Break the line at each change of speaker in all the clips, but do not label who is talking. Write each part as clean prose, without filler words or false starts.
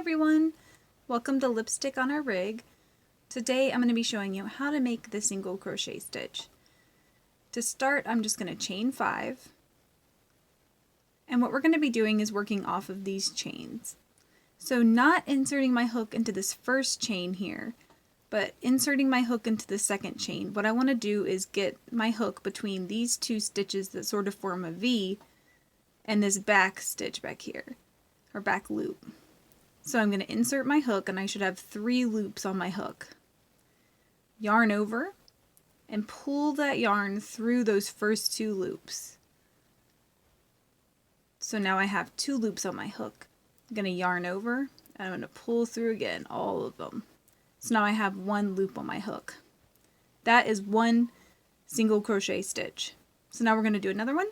everyone! Welcome to Lipstick on Our Rig. Today I'm going to be showing you how to make the single crochet stitch. To start, I'm just going to chain 5. And what we're going to be doing is working off of these chains. So not inserting my hook into this first chain here, but inserting my hook into the second chain. What I want to do is get my hook between these two stitches that sort of form a V and this back stitch back here, or back loop. So I'm going to insert my hook and I should have 3 loops on my hook. Yarn over and pull that yarn through those first 2 loops. So now I have 2 loops on my hook. I'm going to yarn over and I'm going to pull through again, all of them. So now I have 1 loop on my hook. That is 1 single crochet stitch. So now we're going to do another one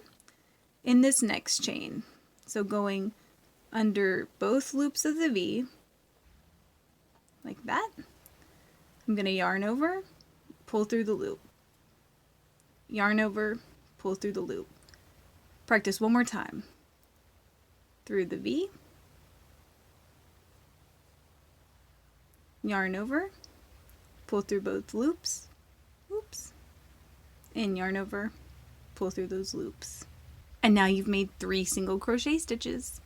in this next chain. So going under both loops of the V, like that. I'm going to yarn over, pull through the loop. Yarn over, pull through the loop. Practice one more time. Through the V, yarn over, pull through both loops, oops, and yarn over, pull through those loops. And now you've made 3 single crochet stitches.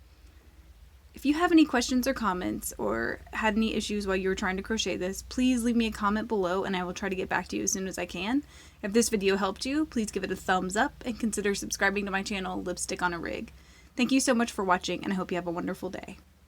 If you have any questions or comments or had any issues while you were trying to crochet this, please leave me a comment below and I will try to get back to you as soon as I can. If this video helped you, please give it a thumbs up and consider subscribing to my channel, Lipstick on a Rig. Thank you so much for watching and I hope you have a wonderful day.